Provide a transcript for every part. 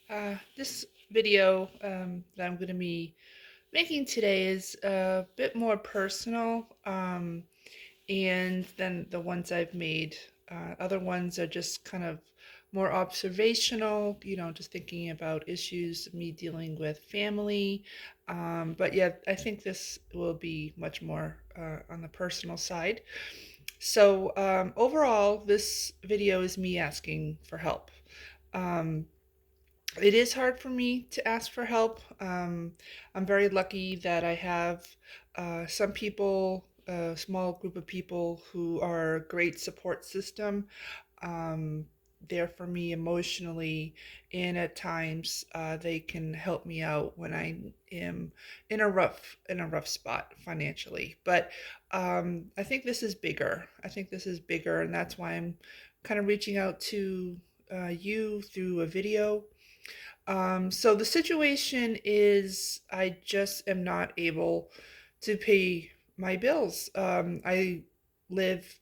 Hi, this video that I'm going to be making today is a bit more personal and than the ones I've made. Other ones are just kind of more observational, just thinking about issues, me dealing with family. But yeah, I think this will be much more on the personal side. So overall, this video is me asking for help. Um, it is hard for me to ask for help. I'm very lucky that I have some people, a small group of people who are a great support system, um, there for me emotionally, and at times they can help me out when I am in a rough spot financially. But I think this is bigger. I think this is bigger, and that's why I'm kind of reaching out to you through a video. So the situation is I just am not able to pay my bills. I live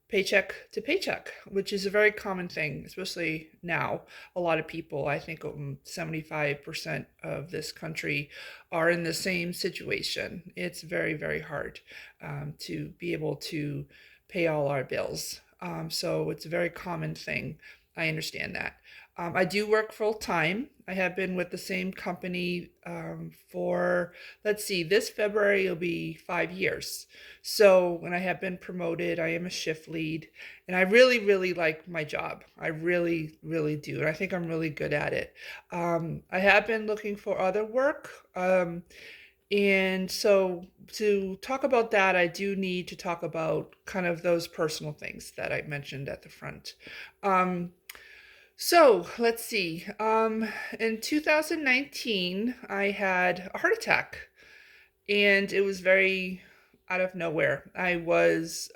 paycheck to paycheck, which is a very common thing, especially now. A lot of people, I think 75% of this country are in the same situation. It's very, very hard to be able to pay all our bills. So it's a very common thing. I understand that. I do work full time. I have been with the same company for, let's see, this February will be 5 years. So when I have been promoted, I am a shift lead, and I really, really like my job. I really, really do, and I think I'm really good at it. I have been looking for other work, and so to talk about that, I do need to talk about kind of those personal things that I mentioned at the front. Um, so let's see. In 2019, I had a heart attack, and it was very out of nowhere. I was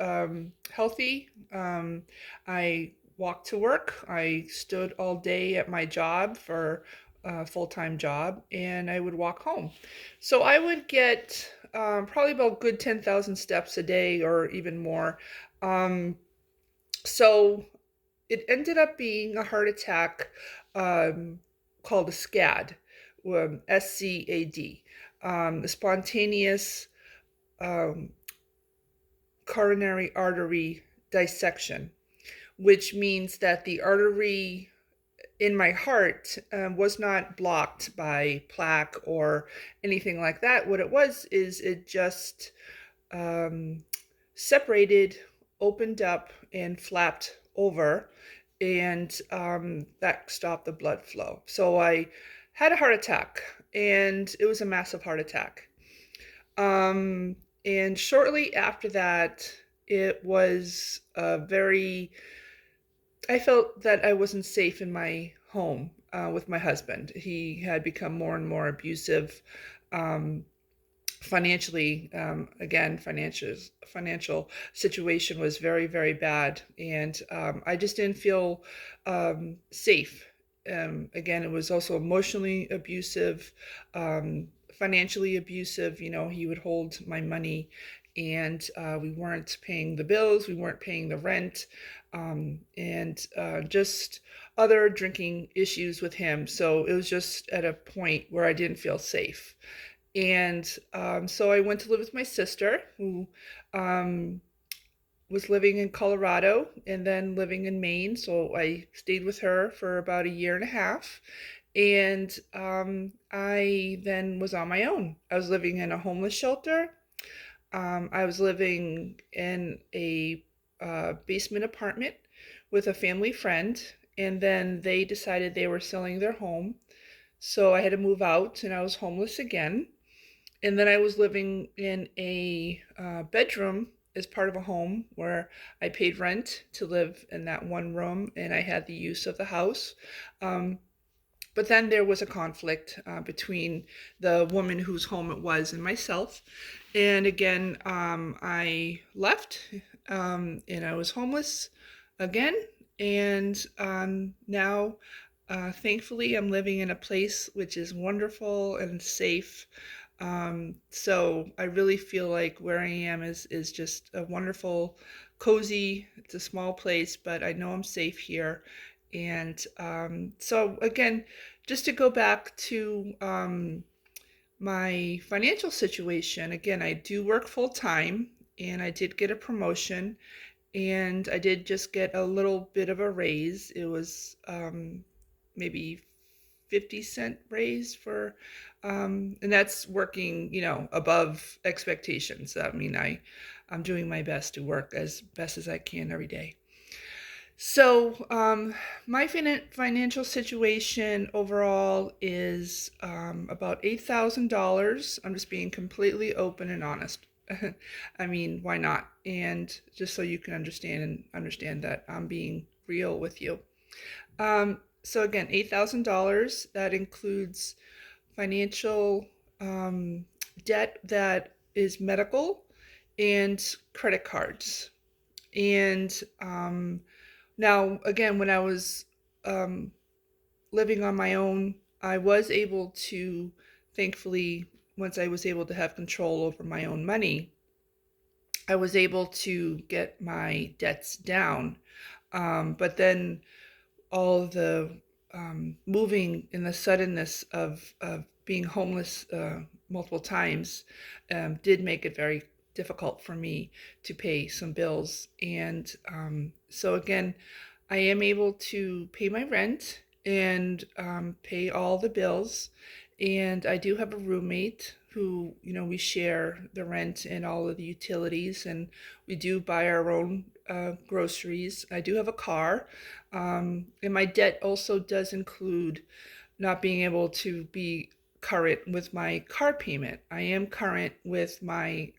healthy. I walked to work. I stood all day at my job for a full-time job, and I would walk home. So I would get probably about good 10,000 steps a day or even more. Um, so it ended up being a heart attack um, called a SCAD, SCAD, a spontaneous um, coronary artery dissection, which means that the artery in my heart was not blocked by plaque or anything like that. What it was is it just um, separated, opened up, and flapped over, and that stopped the blood flow. So I had a heart attack, and it was a massive heart attack. Um, and shortly after that, it was I felt that I wasn't safe in my home with my husband. He had become more and more abusive. Um, Financially, again, financial situation was very, very bad, and I just didn't feel safe. Again, it was also emotionally abusive, financially abusive. He would hold my money, and we weren't paying the bills, we weren't paying the rent, and just other drinking issues with him. So it was just at a point where I didn't feel safe. And so I went to live with my sister, who um, was living in Colorado and then living in Maine. So I stayed with her for about a year and a half. And I then was on my own. I was living in a homeless shelter. I was living in a basement apartment with a family friend. And then they decided they were selling their home. So I had to move out, and I was homeless again. And then I was living in a bedroom as part of a home where I paid rent to live in that one room, and I had the use of the house. Um, but then there was a conflict between the woman whose home it was and myself. And again, I left, and I was homeless again. And now, thankfully, I'm living in a place which is wonderful and safe. So I really feel like where I am is just a wonderful, cozy. It's a small place, but I know I'm safe here, And so again, just to go back to my financial situation, again, I do work full time and I did get a promotion and I did just get a little bit of a raise. It was maybe 50-cent raise for, and that's working, above expectations. I mean, I'm doing my best to work as best as I can every day. So, my financial situation overall is about $8,000. I'm just being completely open and honest. I mean, why not? And just so you can understand that I'm being real with you. So again, $8,000. That includes financial debt that is medical and credit cards. And now, again, when I was living on my own, I was able to, thankfully, once I was able to have control over my own money, I was able to get my debts down. But then all the moving and the suddenness of being homeless multiple times did make it very difficult for me to pay some bills. And so again, I am able to pay my rent and pay all the bills. And I do have a roommate who, we share the rent and all of the utilities, and we do buy our own groceries. I do have a car. And my debt also does include not being able to be current with my car payment. I am current with my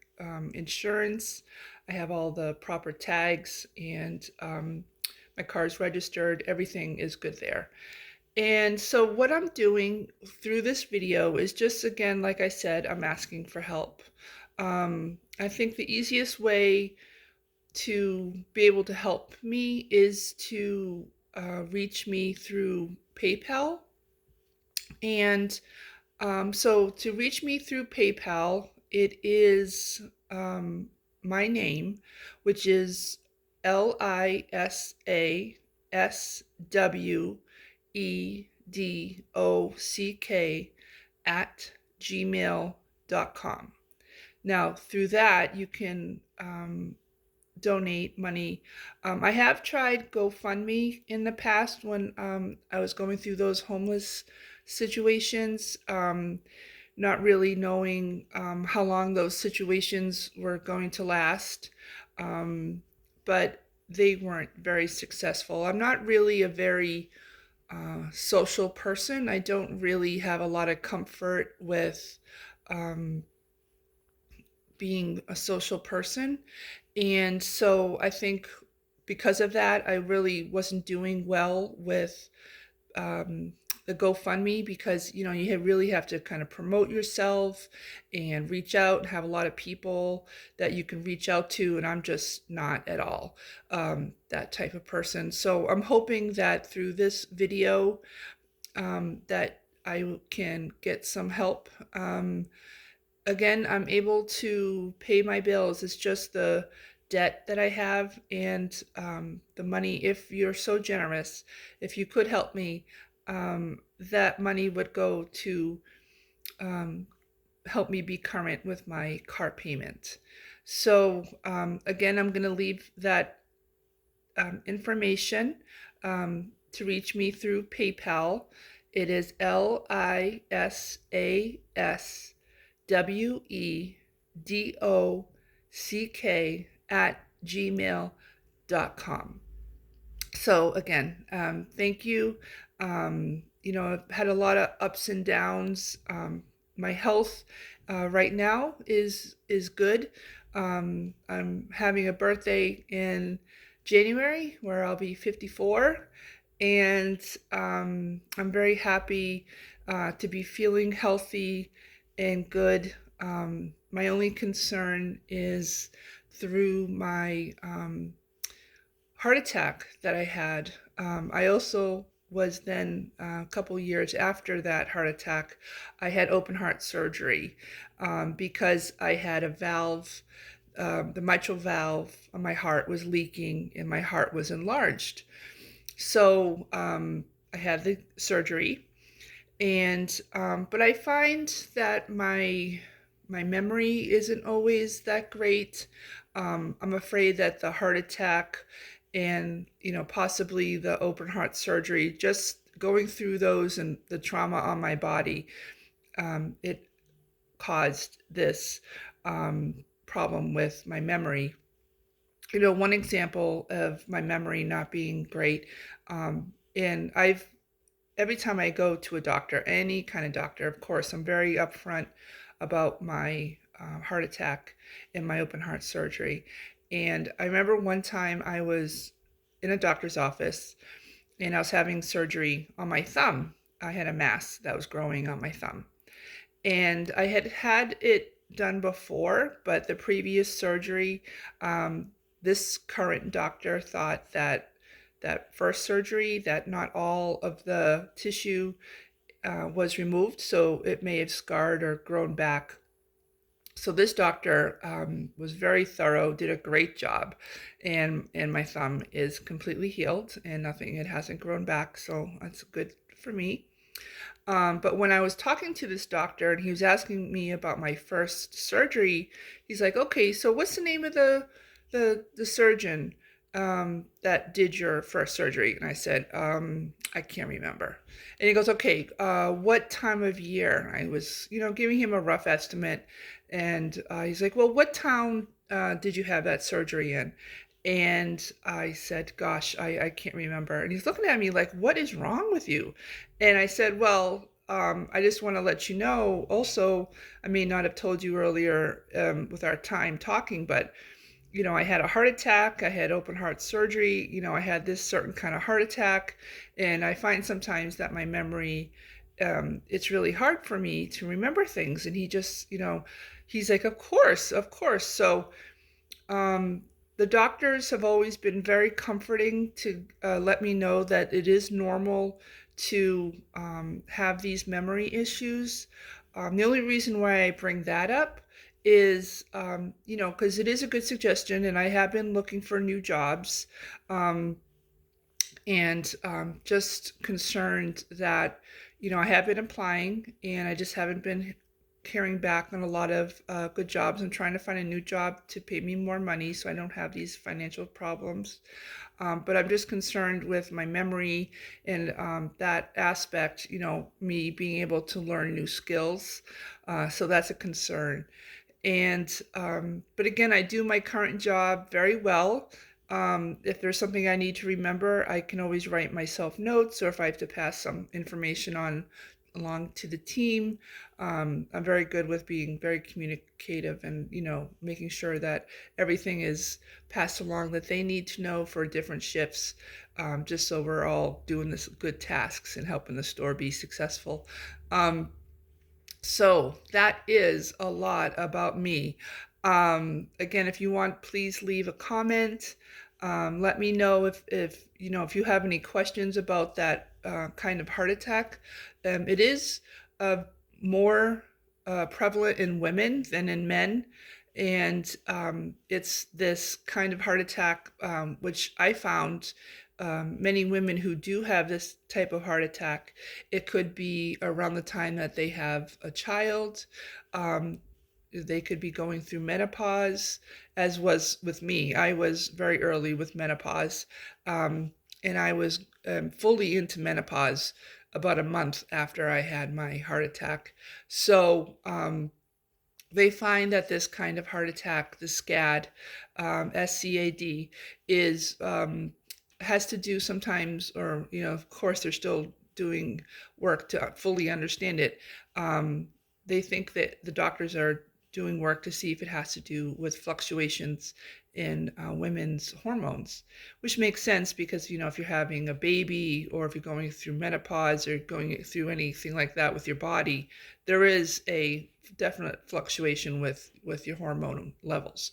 insurance. I have all the proper tags and my car's registered. Everything is good there. And so what I'm doing through this video is just, again, like I said, I'm asking for help. I think the easiest way to be able to help me is to reach me through PayPal. And so to reach me through PayPal, it is my name, which is LISASWEDOCK at gmail.com. Now, through that, you can donate money. I have tried GoFundMe in the past when I was going through those homeless situations, not really knowing how long those situations were going to last, but they weren't very successful. I'm not really a very social person. I don't really have a lot of comfort with being a social person. And so I think because of that, I really wasn't doing well with the GoFundMe, because you really have to kind of promote yourself and reach out and have a lot of people that you can reach out to, and I'm just not at all that type of person. So I'm hoping that through this video that I can get some help. Again, I'm able to pay my bills. It's just the debt that I have and the money. If you're so generous, if you could help me, that money would go to help me be current with my car payment. So again, I'm going to leave that information to reach me through PayPal. It is LISASWEDOCK at gmail.com. So again, thank you. I've had a lot of ups and downs. My health right now is good. I'm having a birthday in January where I'll be 54, and I'm very happy to be feeling healthy and good. My only concern is through my heart attack that I had. I also was then a couple years after that heart attack, I had open heart surgery because I had a valve, the mitral valve on my heart was leaking and my heart was enlarged. So I had the surgery, and but I find that my memory isn't always that great. I'm afraid that the heart attack and possibly the open heart surgery, just going through those and the trauma on my body, it caused this problem with my memory. One example of my memory not being great, and I've every time I go to a doctor, any kind of doctor, of course, I'm very upfront about my heart attack and my open heart surgery. And I remember one time I was in a doctor's office and I was having surgery on my thumb. I had a mass that was growing on my thumb. And I had had it done before, but the previous surgery, um, this current doctor thought that that first surgery, that not all of the tissue was removed, so it may have scarred or grown back. So this doctor was very thorough, did a great job, and my thumb is completely healed and nothing, it hasn't grown back, so that's good for me. But when I was talking to this doctor and he was asking me about my first surgery, he's like, "Okay, so what's the name of the surgeon that did your first surgery?" And I said, "I can't remember." And he goes, "Okay, what time of year?" And I was, giving him a rough estimate, and he's like, "Well, what town did you have that surgery in?" And I said, "Gosh, I can't remember." And he's looking at me like, "What is wrong with you?" And I said, "Well, I just want to let you know also, I may not have told you earlier with our time talking, but, I had a heart attack. I had open heart surgery. I had this certain kind of heart attack. And I find sometimes that my memory, it's really hard for me to remember things." And he just, he's like, "Of course, of course." So, um, the doctors have always been very comforting to let me know that it is normal to have these memory issues. The only reason why I bring that up is, because it is a good suggestion, and I have been looking for new jobs, um, and just concerned that, I have been applying and I just haven't been carrying back on a lot of good jobs. I'm trying to find a new job to pay me more money so I don't have these financial problems. But I'm just concerned with my memory and that aspect, me being able to learn new skills. So that's a concern. And but again, I do my current job very well. If there's something I need to remember, I can always write myself notes, or if I have to pass some information on along to the team. I'm very good with being very communicative and, making sure that everything is passed along that they need to know for different shifts, just so we're all doing this good tasks and helping the store be successful. Um, so that is a lot about me. Again, if you want, please leave a comment. Let me know if you have any questions about that kind of heart attack. It is uh, more prevalent in women than in men. And it's this kind of heart attack, which I found many women who do have this type of heart attack, it could be around the time that they have a child. Um, they could be going through menopause, as was with me. I was very early with menopause, and I was fully into menopause about a month after I had my heart attack. So they find that this kind of heart attack, the SCAD, SCAD, is has to do sometimes, or of course, they're still doing work to fully understand it. They think that the doctors are doing work to see if it has to do with fluctuations in women's hormones, which makes sense because if you're having a baby or if you're going through menopause or going through anything like that with your body, there is a definite fluctuation with your hormone levels.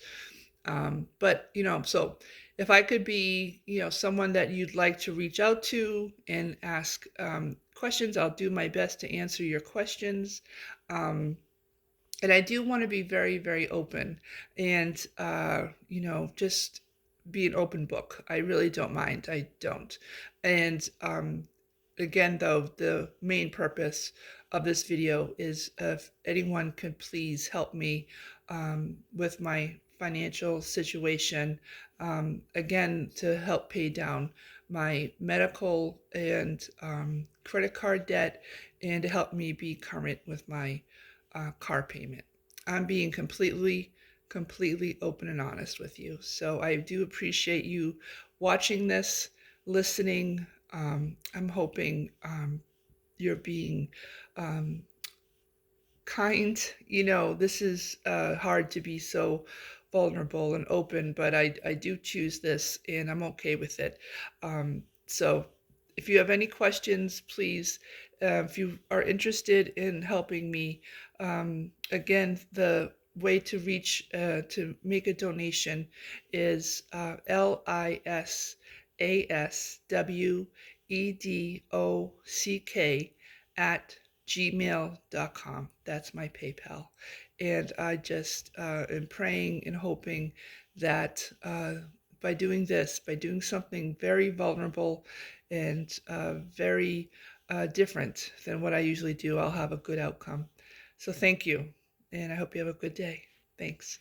But so if I could be someone that you'd like to reach out to and ask questions, I'll do my best to answer your questions. And I do want to be very, very open and just be an open book. I really don't mind. I don't. And again, though, the main purpose of this video is if anyone could please help me with my financial situation, again, to help pay down my medical and credit card debt, and to help me be current with my car payment. I'm being completely open and honest with you. So I do appreciate you watching this, listening. I'm hoping you're being um, kind. You know, this is hard to be so vulnerable and open, but I do choose this and I'm okay with it. So if you have any questions, please, if you are interested in helping me, again, the way to reach, to make a donation is LISASWEDOCK at gmail.com. That's my PayPal. And I just am praying and hoping that by doing this, by doing something very vulnerable and very different than what I usually do, I'll have a good outcome. So thank you. And I hope you have a good day. Thanks.